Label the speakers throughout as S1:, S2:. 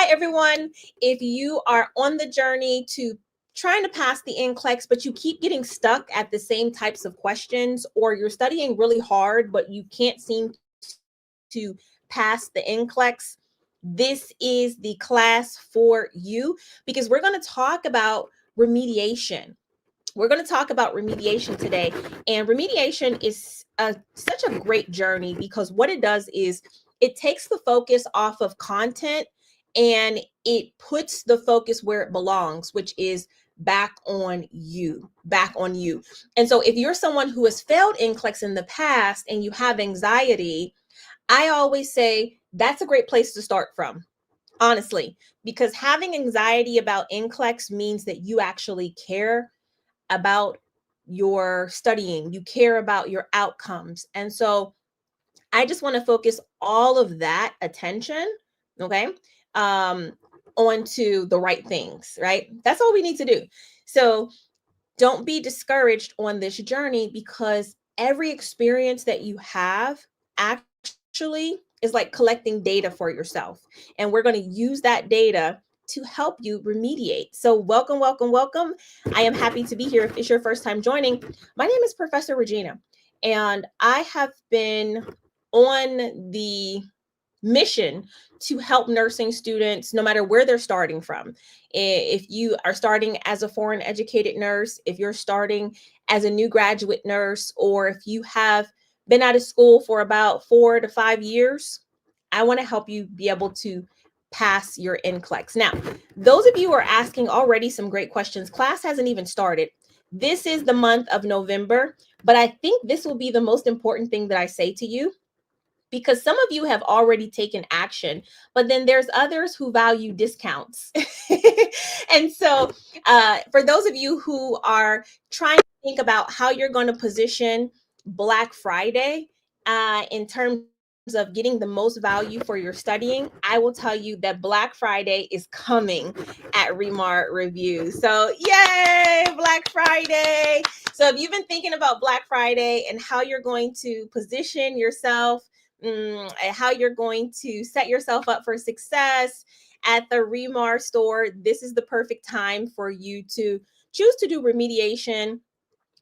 S1: Hi, everyone. If you are on the journey to trying to pass the NCLEX, but you keep getting stuck at the same types of questions, or you're studying really hard, but you can't seem to pass the NCLEX, this is the class for you because we're going to talk about remediation. We're going to talk about remediation today. And remediation is such a great journey because what it does is it takes the focus off of content and it puts the focus where it belongs, which is back on you. And so if you're someone who has failed NCLEX in the past and you have anxiety, I always say that's a great place to start from, honestly, because having anxiety about NCLEX means that you actually care about your studying, you care about your outcomes. And so I just want to focus all of that attention, okay, onto the right things, right? That's all we need to do. So don't be discouraged on this journey because every experience that you have actually is like collecting data for yourself. And we're going to use that data to help you remediate. So welcome, welcome, welcome. I am happy to be here. If it's your first time joining, my name is Professor Regina, and I have been on the mission to help nursing students no matter where they're starting from. If you are starting as a foreign educated nurse, if you're starting as a new graduate nurse, or if you have been out of school for about 4 to 5 years, I want to help you be able to pass your NCLEX. Now, those of you who are asking already some great questions, class hasn't even started. This is the month of November, but I think this will be the most important thing that I say to you, because some of you have already taken action, but then there's others who value discounts. And so for those of you who are trying to think about how you're going to position Black Friday in terms of getting the most value for your studying, I will tell you that Black Friday is coming at ReMar Review. So yay, Black Friday. So if you've been thinking about Black Friday and how you're going to position yourself, how you're going to set yourself up for success at the ReMar store, this is the perfect time for you to choose to do remediation,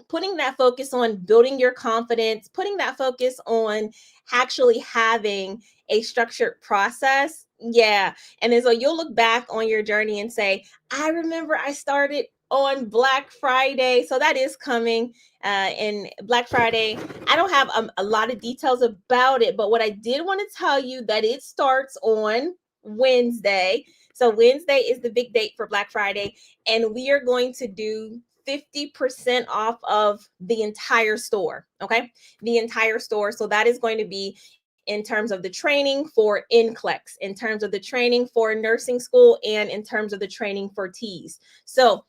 S1: putting that focus on building your confidence, putting that focus on actually having a structured process. Yeah. And then so you'll look back on your journey and say, I remember I started on Black Friday. So that is coming in Black Friday. I don't have a lot of details about it, but what I did want to tell you that it starts on Wednesday. So Wednesday is the big date for Black Friday, and we are going to do 50% off of the entire store. Okay. The entire store. So that is going to be in terms of the training for NCLEX, in terms of the training for nursing school, and in terms of the training for TEAS. So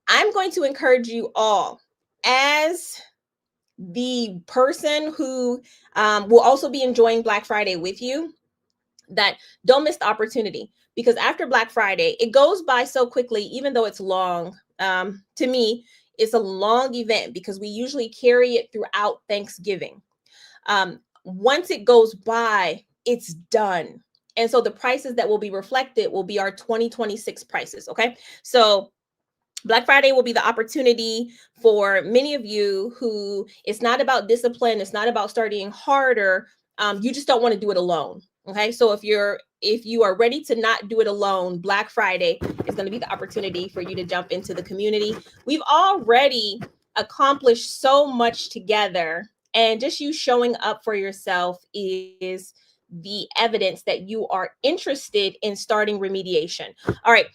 S1: I'm going to encourage you all, as the person who will also be enjoying Black Friday with you, that don't miss the opportunity, because after Black Friday, it goes by so quickly, even though it's long. To me, it's a long event because we usually carry it throughout Thanksgiving. Once it goes by, it's done. And so the prices that will be reflected will be our 2026 prices. Okay. So Black Friday will be the opportunity for many of you who it's not about discipline, it's not about studying harder. You just don't want to do it alone. Okay, so if you are ready to not do it alone, Black Friday is going to be the opportunity for you to jump into the community. We've already accomplished so much together, and just you showing up for yourself is the evidence that you are interested in starting remediation. All right.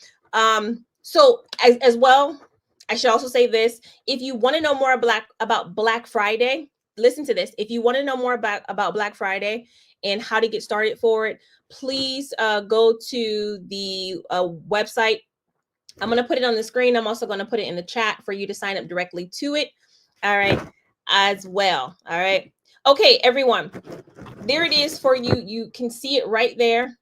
S1: So as well, I should also say this: if you want to know more about Black Friday, listen to this. If you want to know more about Black Friday and how to get started for it, please go to the website. I'm going to put it on the screen. I'm also going to put it in the chat for you to sign up directly to it. All right, as well. All right. Okay, everyone. There it is for you. You can see it right there.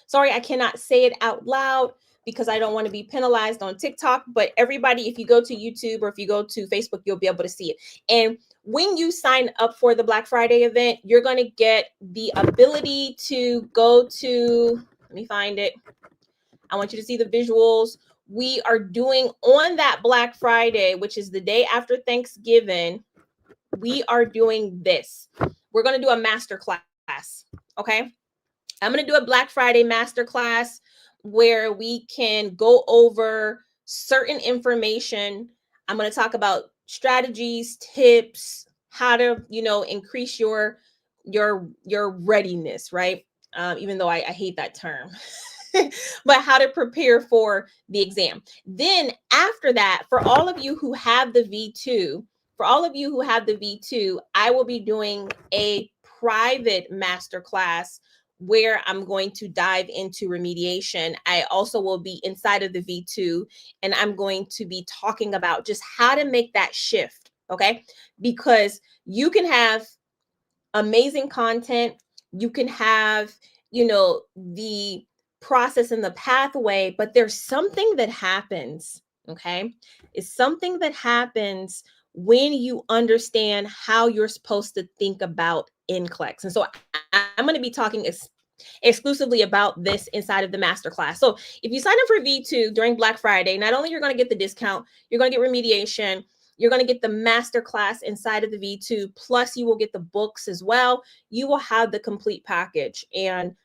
S1: Sorry, I cannot say it out loud because I don't want to be penalized on TikTok. But everybody, if you go to YouTube or if you go to Facebook, you'll be able to see it. And when you sign up for the Black Friday event, you're going to get the ability to go to, let me find it. I want you to see the visuals. We are doing on that Black Friday, which is the day after Thanksgiving, we are doing this. We're going to do a master class. Okay. I'm going to do a Black Friday masterclass where we can go over certain information. I'm going to talk about strategies, tips, how to, increase your readiness, right? Even though I hate that term, but how to prepare for the exam. Then after that, for all of you who have the V2, I will be doing a private masterclass where I'm going to dive into remediation. I also will be inside of the V2 and I'm going to be talking about just how to make that shift. Okay. Because you can have amazing content, you can have, the process and the pathway, but there's something that happens. Okay. It's something that happens when you understand how you're supposed to think about NCLEX. And so I'm going to be talking exclusively about this inside of the masterclass. So if you sign up for V2 during Black Friday, not only you're going to get the discount, you're going to get remediation, you're going to get the masterclass inside of the V2, plus you will get the books as well. You will have the complete package. And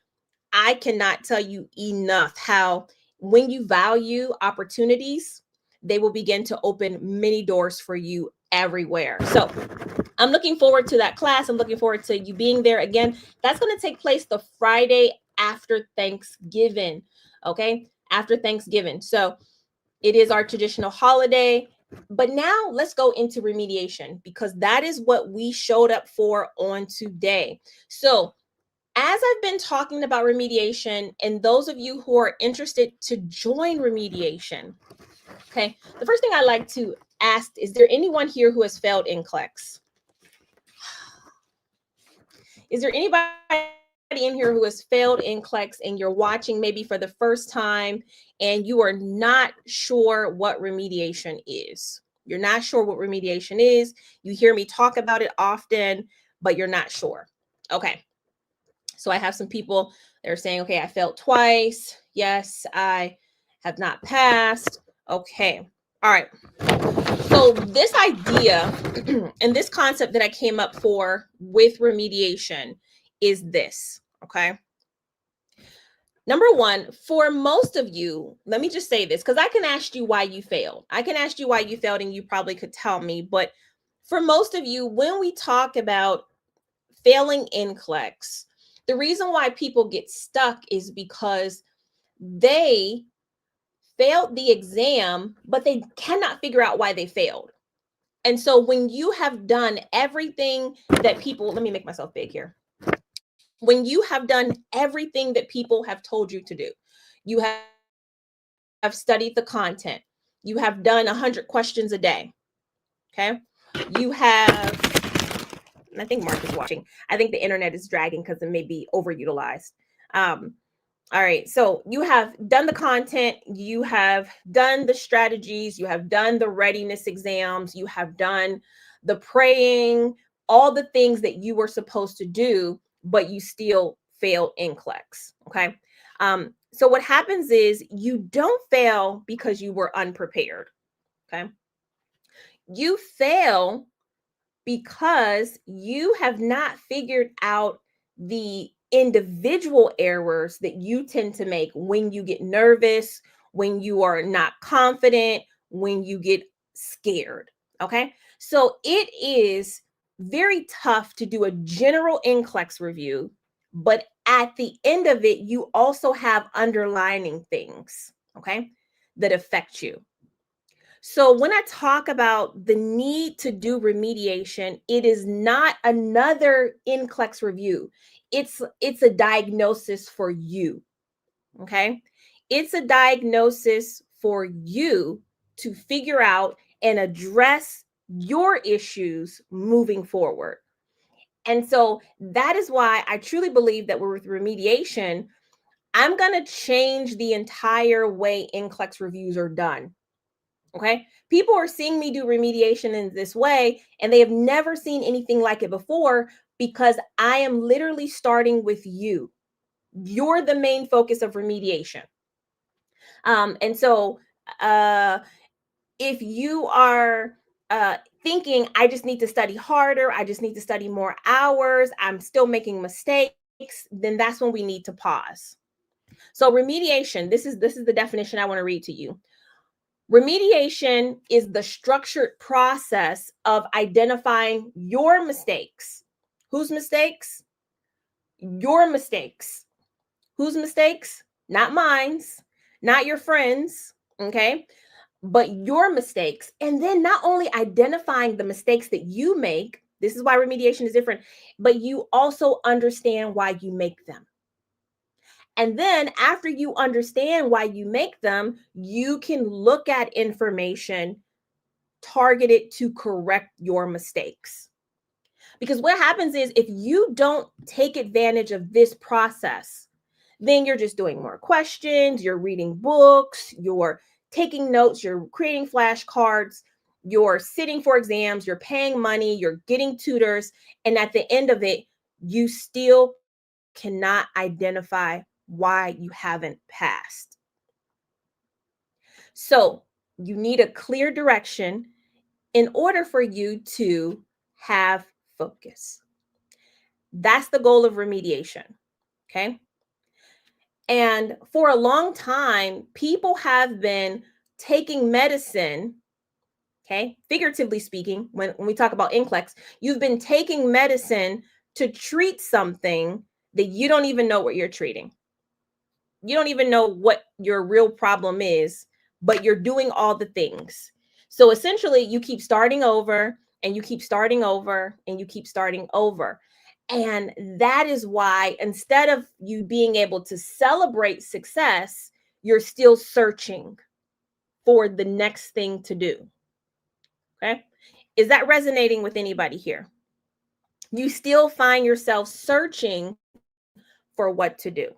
S1: I cannot tell you enough how when you value opportunities, they will begin to open many doors for you everywhere. So I'm looking forward to that class. I'm looking forward to you being there again. That's going to take place the Friday after Thanksgiving. Okay. After Thanksgiving. So it is our traditional holiday. But now let's go into remediation because that is what we showed up for on today. So as I've been talking about remediation, and those of you who are interested to join remediation, okay, the first thing I like to ask, is there anyone here who has failed NCLEX? Is there anybody in here who has failed NCLEX and you're watching maybe for the first time and you are not sure what remediation is? You're not sure what remediation is. You hear me talk about it often, but you're not sure. Okay. So I have some people that are saying, okay, I failed twice. Yes, I have not passed. Okay. All right. So this idea and this concept that I came up for with remediation is this, okay? Number one, for most of you, let me just say this, because I can ask you why you failed. I can ask you why you failed and you probably could tell me, but for most of you, when we talk about failing NCLEX, the reason why people get stuck is because they failed the exam, but they cannot figure out why they failed. And so when you have done everything that people, let me make myself big here. When you have done everything that people have told you to do, you have studied the content, you have done 100 questions a day. Okay. You have, I think Mark is watching. I think the internet is dragging because it may be overutilized. All right. So you have done the content, you have done the strategies, you have done the readiness exams, you have done the praying, all the things that you were supposed to do, but you still failed NCLEX. Okay. So what happens is you don't fail because you were unprepared. Okay. You fail because you have not figured out the individual errors that you tend to make when you get nervous, when you are not confident, when you get scared. Okay. So it is very tough to do a general NCLEX review, but at the end of it, you also have underlining things, okay, that affect you. So when I talk about the need to do remediation, it is not another NCLEX review. It's a diagnosis for you. Okay? It's a diagnosis for you to figure out and address your issues moving forward. And so that is why I truly believe that with remediation, I'm going to change the entire way NCLEX reviews are done. Okay. People are seeing me do remediation in this way, and they have never seen anything like it before because I am literally starting with you. You're the main focus of remediation. And so if you are thinking, I just need to study harder, I just need to study more hours, I'm still making mistakes, then that's when we need to pause. So remediation, this is the definition I want to read to you. Remediation is the structured process of identifying your mistakes. Whose mistakes? Your mistakes. Whose mistakes? Not mine's, not your friends, okay? But your mistakes. And then not only identifying the mistakes that you make, this is why remediation is different, but you also understand why you make them. And then after you understand why you make them, you can look at information targeted to correct your mistakes. Because what happens is if you don't take advantage of this process, then you're just doing more questions, you're reading books, you're taking notes, you're creating flashcards, you're sitting for exams, you're paying money, you're getting tutors, and at the end of it, you still cannot identify why you haven't passed. So you need a clear direction in order for you to have focus. That's the goal of remediation. Okay. And for a long time, people have been taking medicine. Okay. Figuratively speaking, when we talk about NCLEX, you've been taking medicine to treat something that you don't even know what you're treating. You don't even know what your real problem is, but you're doing all the things. So essentially, you keep starting over and you keep starting over and you keep starting over. And that is why instead of you being able to celebrate success, you're still searching for the next thing to do. Okay. Is that resonating with anybody here? You still find yourself searching for what to do.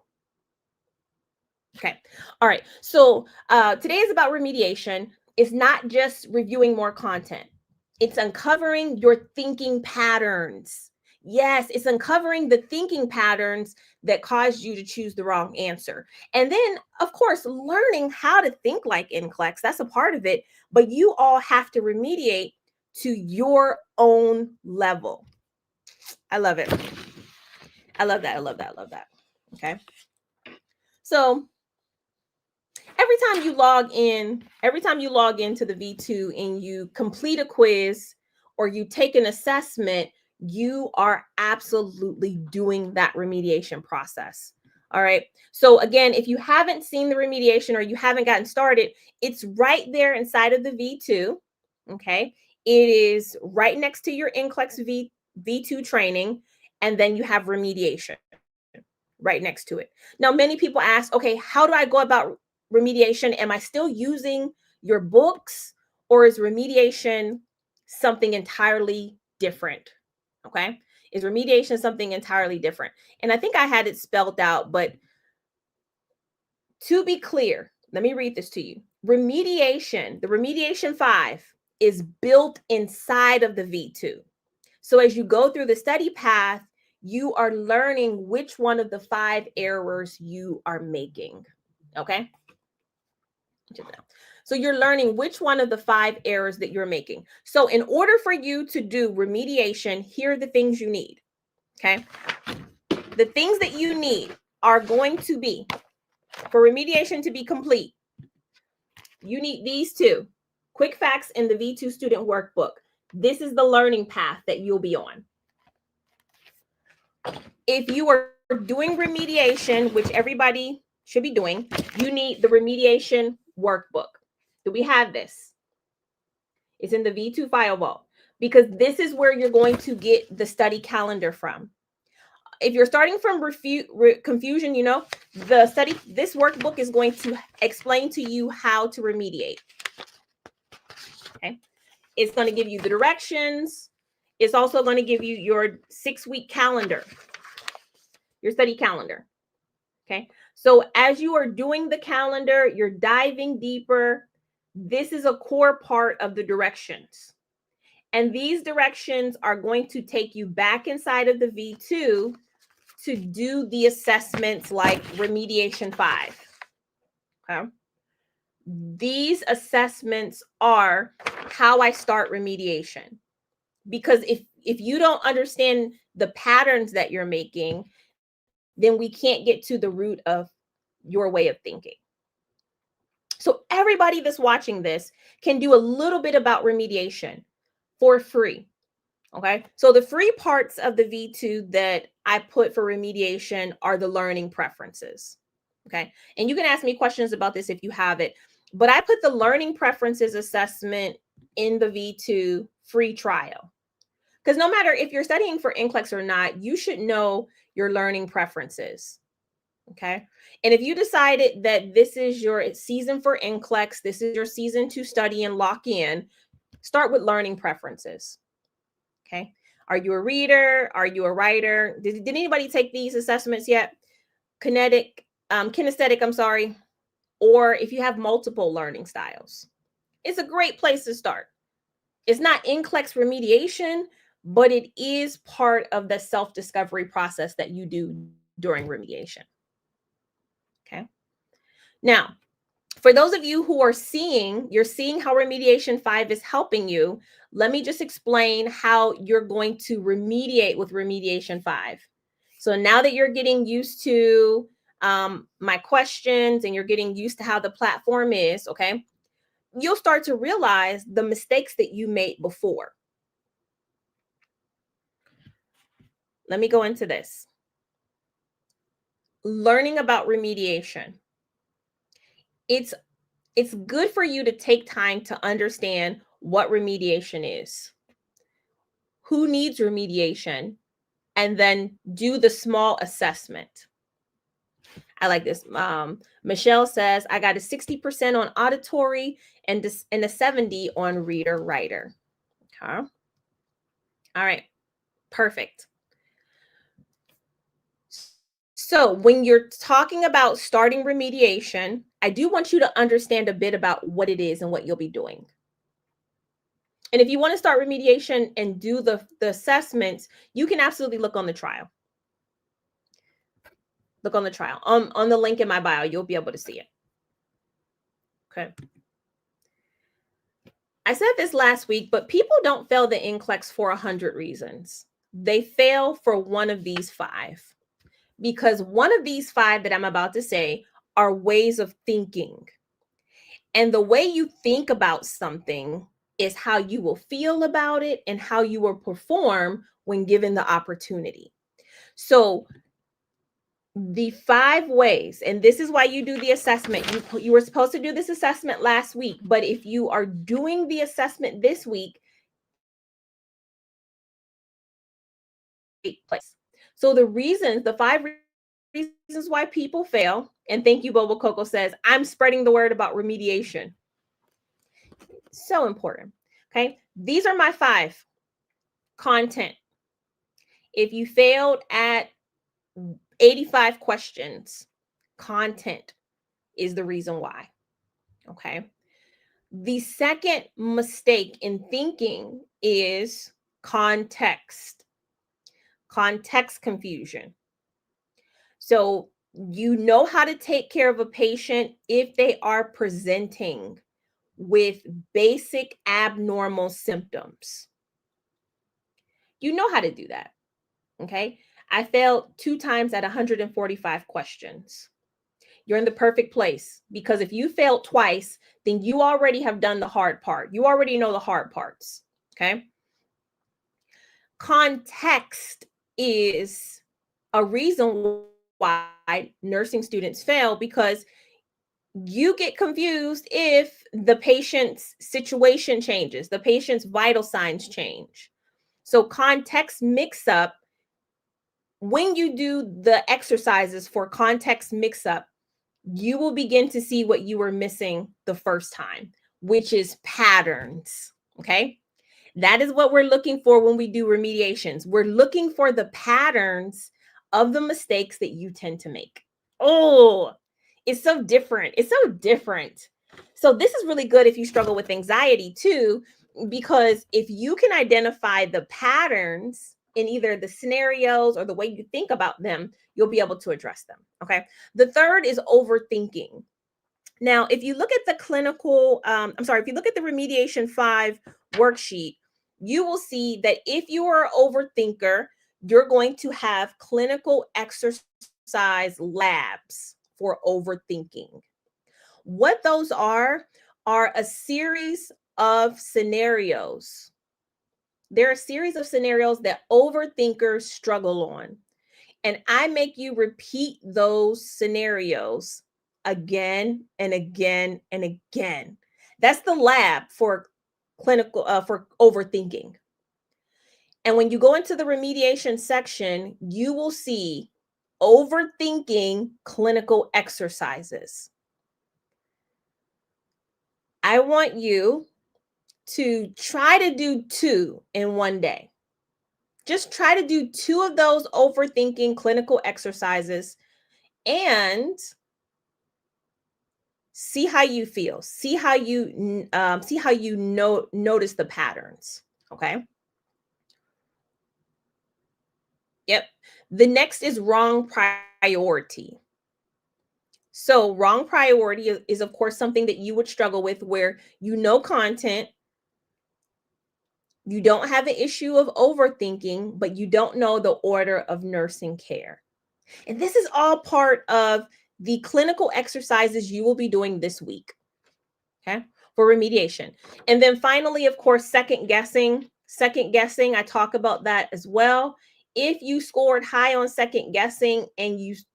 S1: Okay. All right. So today is about remediation. It's not just reviewing more content. It's uncovering your thinking patterns. Yes, it's uncovering the thinking patterns that caused you to choose the wrong answer. And then, of course, learning how to think like NCLEX. That's a part of it. But you all have to remediate to your own level. I love it. I love that. I love that. I love that. Okay. So every time you log into the V2 and you complete a quiz or you take an assessment, you are absolutely doing that remediation process. All right. So again, if you haven't seen the remediation or you haven't gotten started, it's right there inside of the V2. Okay. It is right next to your NCLEX V2 training. And then you have remediation right next to it. Now, many people ask, okay, how do I go about remediation? Am I still using your books or is remediation something entirely different? Okay. Is remediation something entirely different? And I think I had it spelled out, but to be clear, let me read this to you. Remediation, the remediation 5 is built inside of the V2. So as you go through the study path, you are learning which one of the 5 errors you are making. Okay. So you're learning which one of the 5 errors that you're making. So in order for you to do remediation, here are the things you need. Okay. The things that you need are going to be, for remediation to be complete, you need these 2. Quick facts in the V2 student workbook. This is the learning path that you'll be on. If you are doing remediation, which everybody should be doing, you need the remediation workbook. Do we have this? It's in the V2 file vault because this is where you're going to get the study calendar from. If you're starting from confusion, you know, this workbook is going to explain to you how to remediate. Okay. It's going to give you the directions. It's also going to give you your 6-week calendar, your study calendar. Okay. So as you are doing the calendar, you're diving deeper. This is a core part of the directions. And these directions are going to take you back inside of the V2 to do the assessments like remediation 5. Okay. These assessments are how I start remediation. Because if you don't understand the patterns that you're making, then we can't get to the root of your way of thinking. So everybody that's watching this can do a little bit about remediation for free. Okay. So the free parts of the V2 that I put for remediation are the learning preferences. Okay. And you can ask me questions about this if you have it, but I put the learning preferences assessment in the V2 free trial. Because no matter if you're studying for NCLEX or not, you should know your learning preferences. Okay. And if you decided that this is your season for NCLEX, this is your season to study and lock in, start with learning preferences. Okay. Are you a reader? Are you a writer? Did anybody take these assessments yet? Kinesthetic, I'm sorry. Or if you have multiple learning styles, it's a great place to start. It's not NCLEX remediation, but it is part of the self-discovery process that you do during remediation. Okay. Now, for those of you who are you're seeing how Remediation 5 is helping you, let me just explain how you're going to remediate with Remediation 5. So now that you're getting used to my questions and you're getting used to how the platform is, okay, you'll start to realize the mistakes that you made before. Let me go into this. Learning about remediation. It's good for you to take time to understand what remediation is, who needs remediation, and then do the small assessment. I like this. Michelle says, I got a 60% on auditory and a 70 on reader writer. Okay. All right. Perfect. So when you're talking about starting remediation, I do want you to understand a bit about what it is and what you'll be doing. And if you want to start remediation and do the assessments, you can absolutely look on the trial. Look on the trial. On the link in my bio, you'll be able to see it. Okay. I said this last week, but people don't fail the NCLEX for 100 reasons. They fail for one of these 5. Because one of these 5 that I'm about to say are ways of thinking. And the way you think about something is how you will feel about it and how you will perform when given the opportunity. So the 5 ways, and this is why you do the assessment. You were supposed to do this assessment last week, but if you are doing the assessment this week, place. So the 5 reasons why people fail, and thank you, Bobo Coco says, I'm spreading the word about remediation. So important. Okay. These are my 5. Content. If you failed at 85 questions, content is the reason why. Okay. The second mistake in thinking is context confusion. So you know how to take care of a patient if they are presenting with basic abnormal symptoms. You know how to do that. Okay. I failed 2 times at 145 questions. You're in the perfect place, because if you failed twice, then you already have done the hard part. You already know the hard parts. Okay. Context is a reason why nursing students fail, because you get confused if the patient's situation changes, the patient's vital signs change. So context mix up, when you do the exercises for context mix up, you will begin to see what you were missing the first time, which is patterns. Okay. That is what we're looking for when we do remediations. We're looking for the patterns of the mistakes that you tend to make. Oh, it's so different. It's so different. So this is really good if you struggle with anxiety too, because if you can identify the patterns in either the scenarios or the way you think about them, you'll be able to address them. Okay. The third is overthinking. Now, if you look at the if you look at the Remediation 5 worksheet, you will see that if you are an overthinker, you're going to have clinical exercise labs for overthinking. What those are a series of scenarios. There are a series of scenarios that overthinkers struggle on. And I make you repeat those scenarios again and again and again. That's the lab for for overthinking. And when you go into the remediation section, you will see overthinking clinical exercises. I want you to try to do 2 in one day. Just try to do 2 of those overthinking clinical exercises and see how you feel. See how you notice the patterns. Okay. Yep. The next is wrong priority. So wrong priority is of course something that you would struggle with, where you know content, you don't have an issue of overthinking, but you don't know the order of nursing care. And this is all part of the clinical exercises you will be doing this week. Okay, for remediation. And then finally, of course, second guessing. Second guessing, I talk about that as well. If you scored high on second guessing if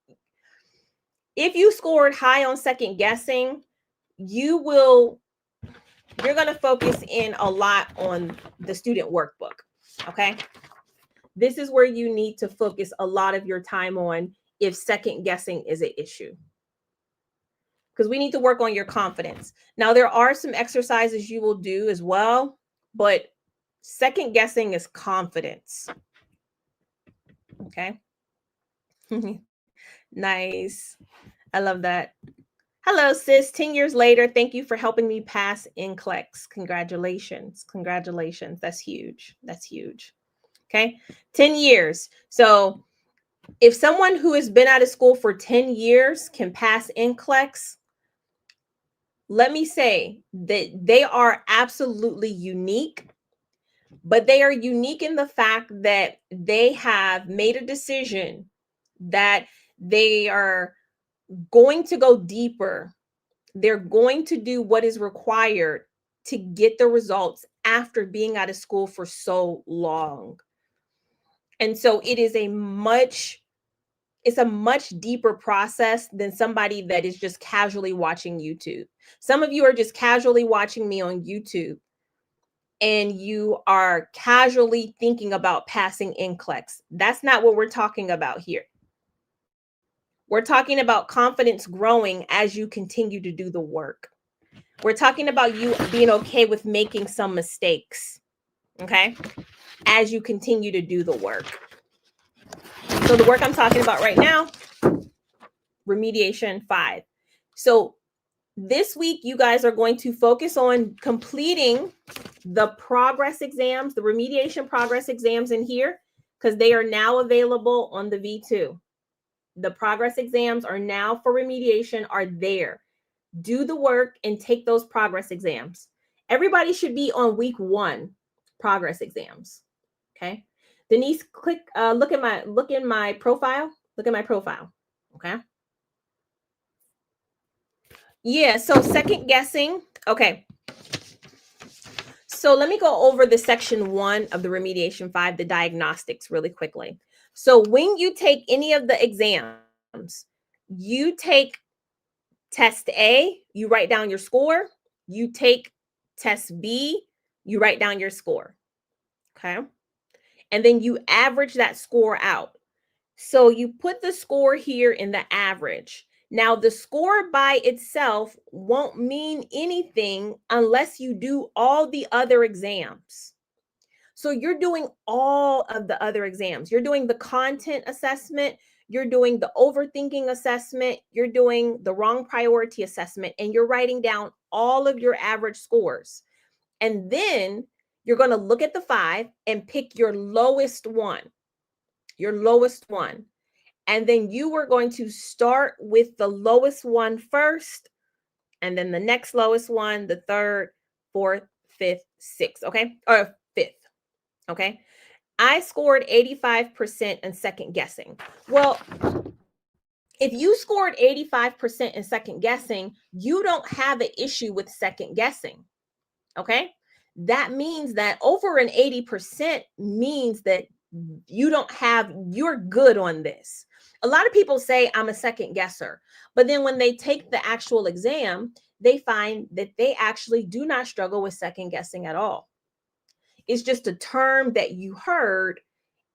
S1: you scored high on second guessing, you're going to focus in a lot on the student workbook. Okay. This is where you need to focus a lot of your time on if second guessing is an issue, because we need to work on your confidence. Now, there are some exercises you will do as well, but second guessing is confidence. Okay. Nice. I love that. Hello, sis. 10 years later. Thank you for helping me pass NCLEX. Congratulations. Congratulations. That's huge. That's huge. Okay. 10 years. So if someone who has been out of school for 10 years can pass NCLEX, let me say that they are absolutely unique, but they are unique in the fact that they have made a decision that they are going to go deeper. They're going to do what is required to get the results after being out of school for so long. And so it's a much deeper process than somebody that is just casually watching YouTube. Some of you are just casually watching me on YouTube, and you are casually thinking about passing NCLEX. That's not what we're talking about here. We're talking about confidence growing as you continue to do the work. We're talking about you being okay with making some mistakes, okay, as you continue to do the work. So the work I'm talking about right now, Remediation 5. So this week, you guys are going to focus on completing the progress exams, the remediation progress exams in here, because they are now available on the V2. The progress exams are now for remediation, are there. Do the work and take those progress exams. Everybody should be on week 1 progress exams. Okay. Denise, look in my profile. Look at my profile. Okay. Yeah. So second guessing. Okay. So let me go over the section 1 of the remediation 5, the diagnostics, really quickly. So when you take any of the exams, you take test A, you write down your score. You take test B, you write down your score. Okay. And then you average that score out. So you put the score here in the average. Now, the score by itself won't mean anything unless you do all the other exams. So you're doing all of the other exams. You're doing the content assessment, you're doing the overthinking assessment, you're doing the wrong priority assessment, and you're writing down all of your average scores. And then you're going to look at the 5 and pick your lowest one. Your lowest one. And then you are going to start with the lowest one first and then the next lowest one, the third, fourth, fifth, sixth, okay? Or fifth, okay? I scored 85% in second guessing. Well, if you scored 85% in second guessing, you don't have an issue with second guessing, okay? That means that over an 80% means that you're good on this. A lot of people say I'm a second guesser, but then when they take the actual exam, they find that they actually do not struggle with second guessing at all. It's just a term that you heard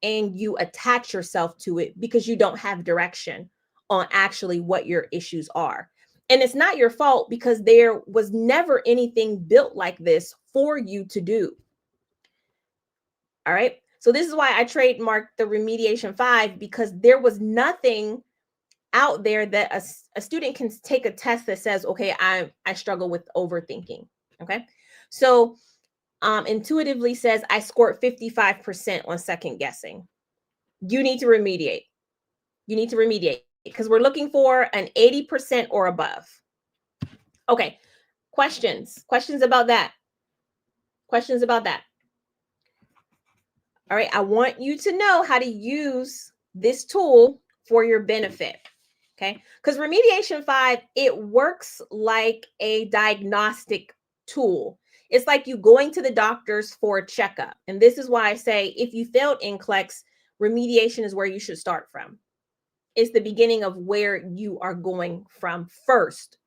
S1: and you attach yourself to it because you don't have direction on actually what your issues are. And it's not your fault because there was never anything built like this for you to do. All right. So this is why I trademarked the Remediation 5, because there was nothing out there that a student can take a test that says, okay, I struggle with overthinking. Okay. So intuitively says I scored 55% on second guessing. You need to remediate. You need to remediate because we're looking for an 80% or above. Okay. Questions about that. Questions about that. All right. I want you to know how to use this tool for your benefit. Okay. Because Remediation 5, it works like a diagnostic tool. It's like you going to the doctors for a checkup. And this is why I say if you failed NCLEX, remediation is where you should start from. It's the beginning of where you are going from first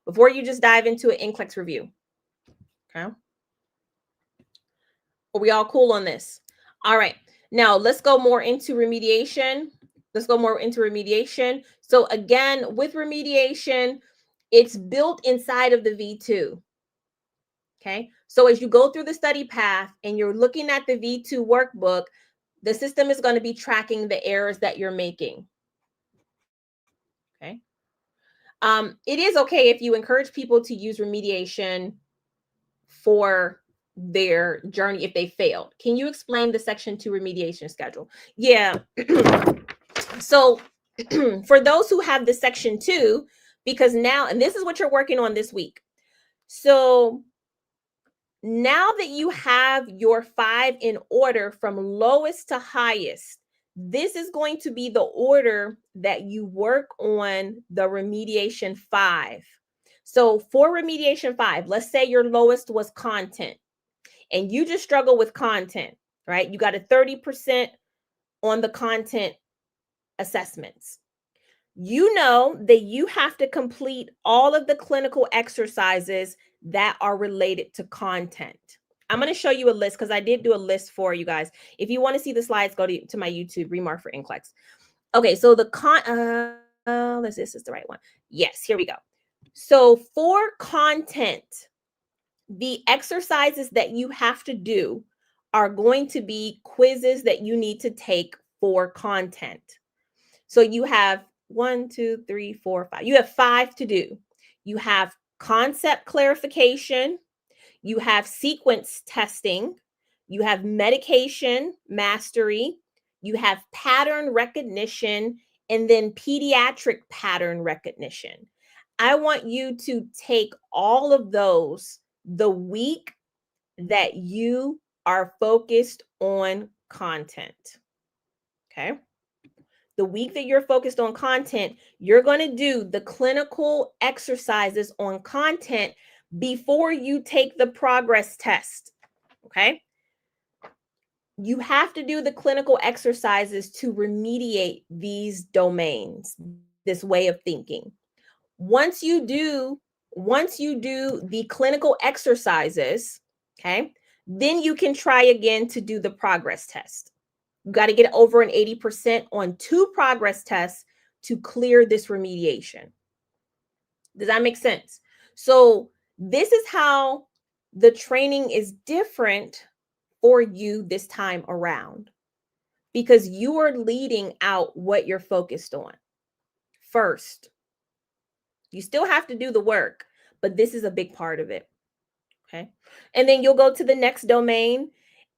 S1: before you just dive into an NCLEX review. Okay. Are we all cool on this? All right. Now let's go more into remediation. So again, with remediation, it's built inside of the V2. Okay. So as you go through the study path and you're looking at the V2 workbook, the system is going to be tracking the errors that you're making. Okay. It is okay if you encourage people to use remediation for their journey if they failed. Can you explain the Section 2 remediation schedule? Yeah. So for those who have the Section 2, because now, and this is what you're working on this week. So now that you have your 5 in order from lowest to highest, this is going to be the order that you work on the Remediation 5. So for Remediation 5, let's say your lowest was content and you just struggle with content, right? You got a 30% on the content assessments. You know that you have to complete all of the clinical exercises that are related to content. I'm going to show you a list because I did do a list for you guys. If you want to see the slides, go to my YouTube, ReMar for NCLEX. Okay, so the let's see, this is the right one. Yes, here we go. So for content, the exercises that you have to do are going to be quizzes that you need to take for content. So you have 1, 2, 3, 4, 5. You have 5 to do. You have concept clarification. You have sequence testing. You have medication mastery. You have pattern recognition, and then pediatric pattern recognition. I want you to take all of those the week that you are focused on content. Okay. The week that you're focused on content, you're going to do the clinical exercises on content before you take the progress test. Okay. You have to do the clinical exercises to remediate these domains, this way of thinking. Once you do the clinical exercises, okay, then you can try again to do the progress test. You got to get over an 80% on 2 progress tests to clear this remediation. Does that make sense? So this is how the training is different for you this time around, because you are leading out what you're focused on first. You still have to do the work, but this is a big part of it. Okay. And then you'll go to the next domain.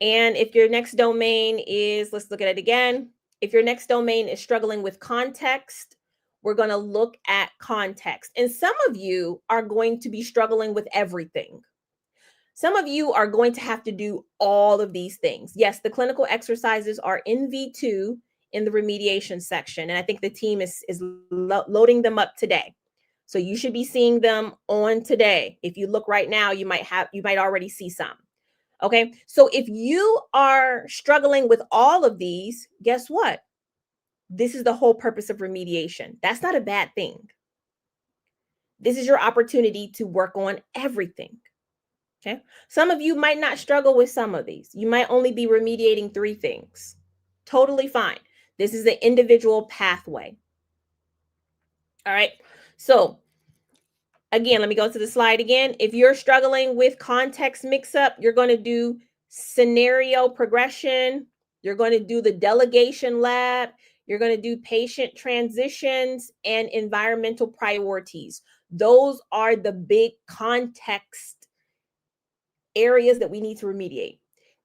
S1: And if your next domain is, let's look at it again. If your next domain is struggling with context, We're going to look at context. And some of you are going to be struggling with everything. Some of you are going to have to do all of these things. Yes, the clinical exercises are in V2 in the remediation section. And I think the team is loading them up today. So you should be seeing them on today. If you look right now, you might already see some. Okay. So if you are struggling with all of these, guess what? This is the whole purpose of remediation. That's not a bad thing. This is your opportunity to work on everything. Okay. Some of you might not struggle with some of these. You might only be remediating 3 things. Totally fine. This is the individual pathway. All right. So again, let me go to the slide again. If you're struggling with context mix-up, you're going to do scenario progression. You're going to do the delegation lab. You're going to do patient transitions and environmental priorities. Those are the big context areas that we need to remediate.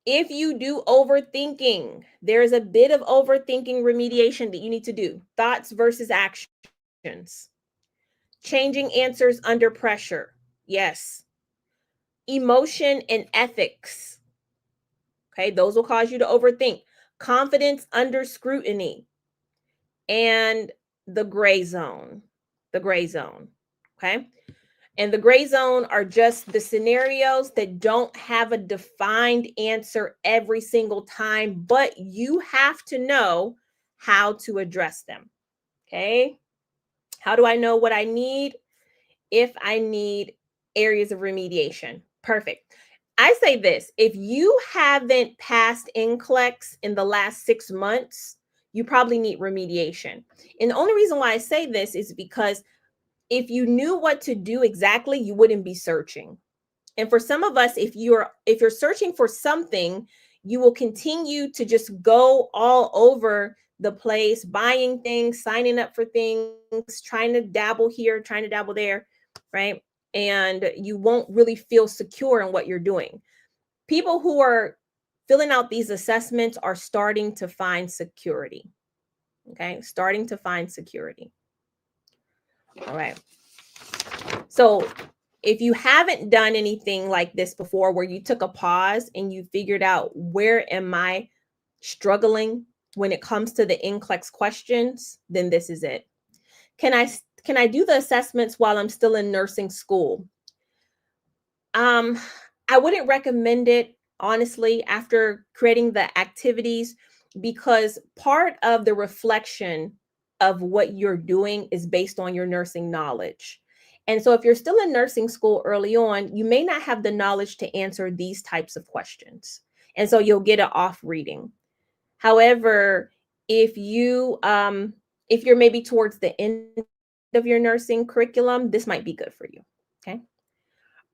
S1: If you do overthinking, there's a bit of overthinking remediation that you need to do. Thoughts versus actions. Changing answers under pressure. Yes. Emotion and ethics. Okay, those will cause you to overthink. Confidence under scrutiny. And the gray zone. The gray zone. Okay. And the gray zone are just the scenarios that don't have a defined answer every single time, but you have to know how to address them. Okay. How do I know what I need? If I need areas of remediation. Perfect. I say this, if you haven't passed NCLEX in the last 6 months, you probably need remediation. And the only reason why I say this is because if you knew what to do exactly, you wouldn't be searching. And for some of us, if you're searching for something, you will continue to just go all over the place, buying things, signing up for things, trying to dabble here, trying to dabble there, right? And you won't really feel secure in what you're doing. People who are filling out these assessments are starting to find security. Okay, starting to find security. All right. So if you haven't done anything like this before, where you took a pause and you figured out, where am I struggling when it comes to the NCLEX questions, then this is it. Can I do the assessments while I'm still in nursing school? I wouldn't recommend it, honestly, after creating the activities, because part of the reflection of what you're doing is based on your nursing knowledge. And so if you're still in nursing school early on, you may not have the knowledge to answer these types of questions. And so you'll get an off reading. However, if you're maybe towards the end of your nursing curriculum, this might be good for you. Okay.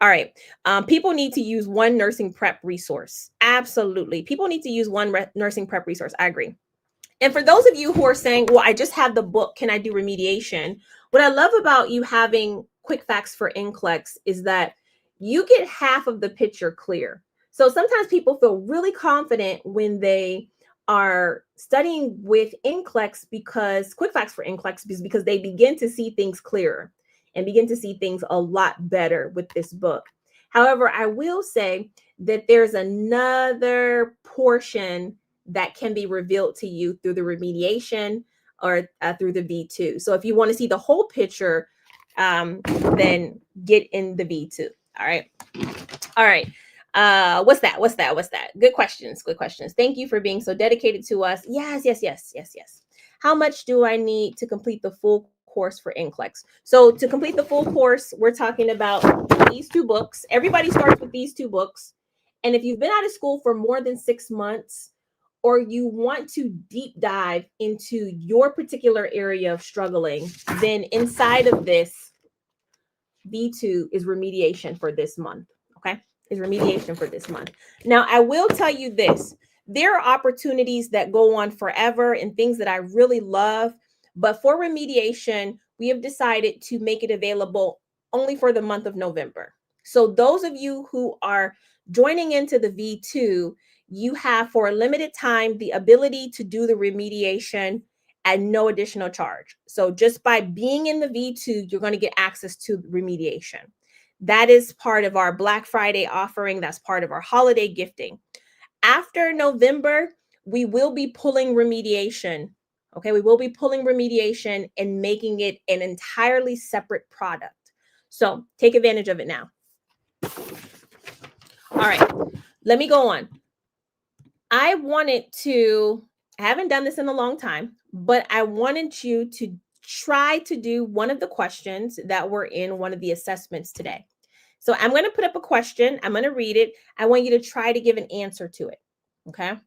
S1: All right. People need to use one nursing prep resource. Absolutely. People need to use one nursing prep resource. I agree. And for those of you who are saying, well, I just have the book, can I do remediation? What I love about you having quick facts for NCLEX is that you get half of the picture clear. So sometimes people feel really confident when they are studying with NCLEX, because quick facts for NCLEX, because they begin to see things clearer and begin to see things a lot better with this book. However, I will say that there's another portion that can be revealed to you through the remediation or through the V2. So if you want to see the whole picture, then get in the V2. All right. All right. What's that? Good questions. Thank you for being so dedicated to us. Yes. How much do I need to complete the full course for NCLEX? So to complete the full course, we're talking about these 2 books. Everybody starts with these 2 books. And if you've been out of school for more than 6 months, or you want to deep dive into your particular area of struggling, then inside of this, V2 is remediation for this month. Okay, is remediation for this month. Now, I will tell you this. There are opportunities that go on forever and things that I really love, but for remediation, we have decided to make it available only for the month of November. So those of you who are joining into the V2, you have for a limited time the ability to do the remediation at no additional charge. So just by being in the V2, you're going to get access to remediation. That is part of our Black Friday offering. That's part of our holiday gifting. After November, we will be pulling remediation. Okay, we will be pulling remediation and making it an entirely separate product. So take advantage of it now. All right, let me go on. I haven't done this in a long time, but I wanted you to try to do one of the questions that were in one of the assessments today. So I'm going to put up a question. I'm going to read it. I want you to try to give an answer to it. Okay.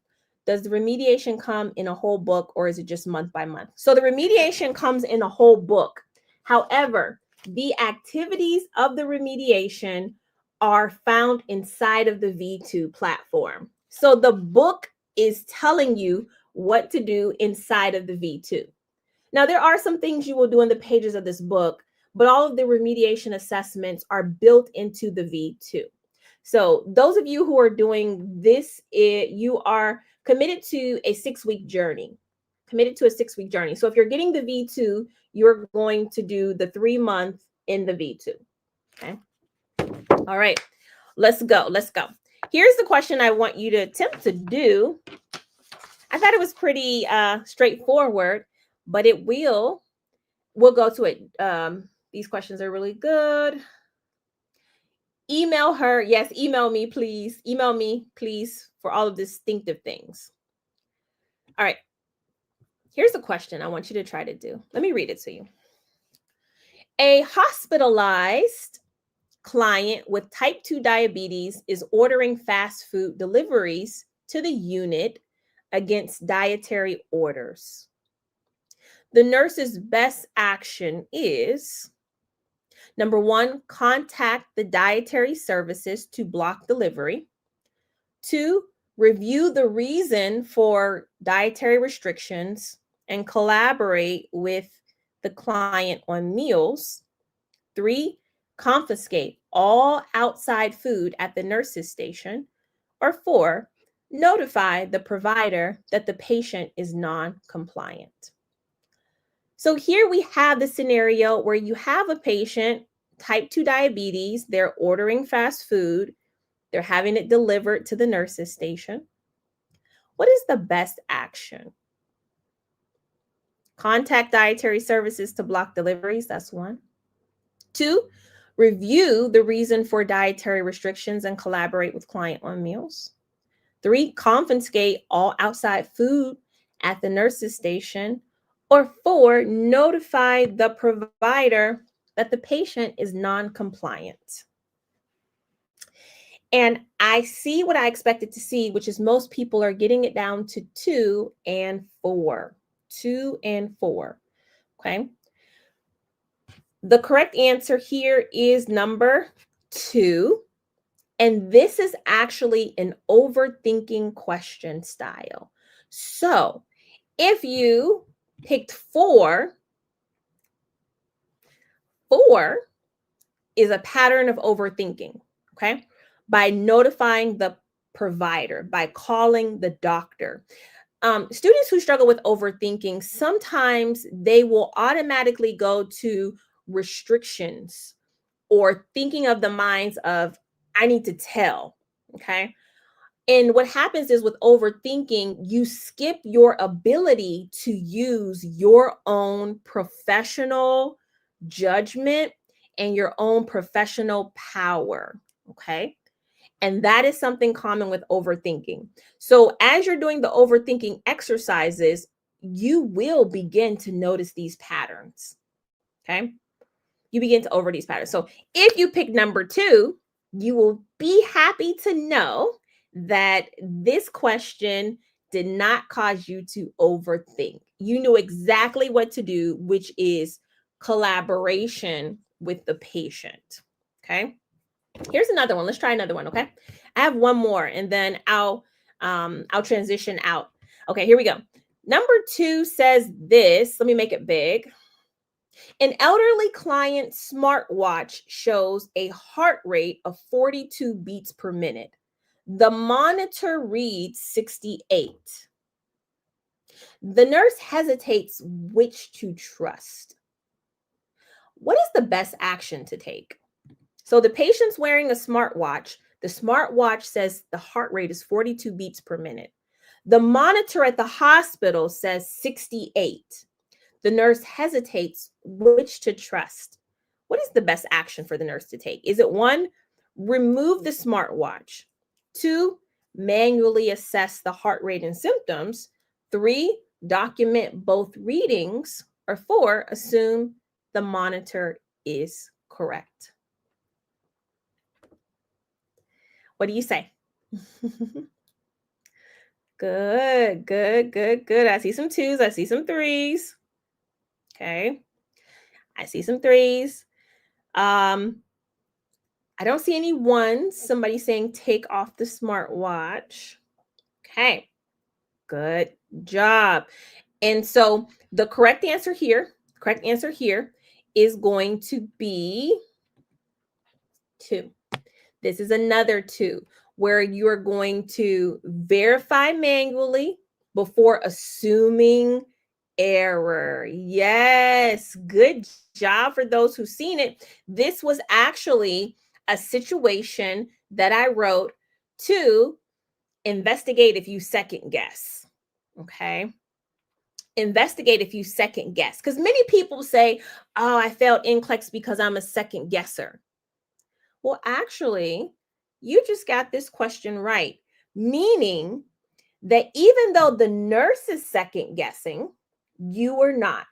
S1: Does the remediation come in a whole book or is it just month by month? So the remediation comes in a whole book. However, the activities of the remediation are found inside of the V2 platform. So the book is telling you what to do inside of the V2. Now, there are some things you will do in the pages of this book, but all of the remediation assessments are built into the V2. So those of you who are doing this, you are committed to a 6-week journey. So if you're getting the V2, you're going to do the 3-month in the V2. Okay. All right. Let's go. Here's the question I want you to attempt to do. I thought it was pretty straightforward, but we'll go to it. These questions are really good. Email her. Yes, email me, please. Email me, please, for all of distinctive things. All right. Here's a question I want you to try to do. Let me read it to you. A hospitalized client with type 2 diabetes is ordering fast food deliveries to the unit against dietary orders. The nurse's best action is, number 1, contact the dietary services to block delivery. 2, review the reason for dietary restrictions and collaborate with the client on meals. 3, confiscate all outside food at the nurse's station. Or 4, notify the provider that the patient is non-compliant. So here we have the scenario where you have a patient, type 2 diabetes, they're ordering fast food, they're having it delivered to the nurse's station. What is the best action? Contact dietary services to block deliveries, that's 1. 2, review the reason for dietary restrictions and collaborate with client on meals. 3, confiscate all outside food at the nurse's station. Or 4, notify the provider that the patient is non-compliant. And I see what I expected to see, which is most people are getting it down to 2 and 4. 2 and 4. Okay. The correct answer here is number 2. And this is actually an overthinking question style. So if you picked 4 is a pattern of overthinking, okay? By notifying the provider, by calling the doctor. Students who struggle with overthinking, sometimes they will automatically go to restrictions or thinking of the minds of, I need to tell, okay? And what happens is with overthinking, you skip your ability to use your own professional judgment and your own professional power, okay? And that is something common with overthinking. So as you're doing the overthinking exercises, you will begin to notice these patterns, okay? You begin to over these patterns. So if you pick number 2, you will be happy to know that this question did not cause you to overthink. You knew exactly what to do, which is collaboration with the patient. Okay. Here's another one. Let's try another one. Okay. I have one more and then I'll transition out. Okay, here we go. Number 2 says this. Let me make it big. An elderly client's smartwatch shows a heart rate of 42 beats per minute. The monitor reads 68. The nurse hesitates which to trust. What is the best action to take? So the patient's wearing a smartwatch. The smartwatch says the heart rate is 42 beats per minute. The monitor at the hospital says 68. The nurse hesitates which to trust. What is the best action for the nurse to take? Is it one, remove the smartwatch? Two, manually assess the heart rate and symptoms? Three, document both readings? Or four, assume the monitor is correct? What do you say? Good, good, good, good. I see some twos. I see some threes. Okay. I see some threes. I don't see any ones. Somebody saying take off the smartwatch. Okay. Good job. And so the correct answer here is going to be 2. This is another 2 where you're going to verify manually before assuming error. Yes, good job for those who've seen it. This was actually a situation that I wrote to investigate if you second guess. Okay. Investigate if you second guess. Because many people say, oh, I failed NCLEX because I'm a second guesser. Well, actually, you just got this question right, meaning that even though the nurse is second guessing, you are not.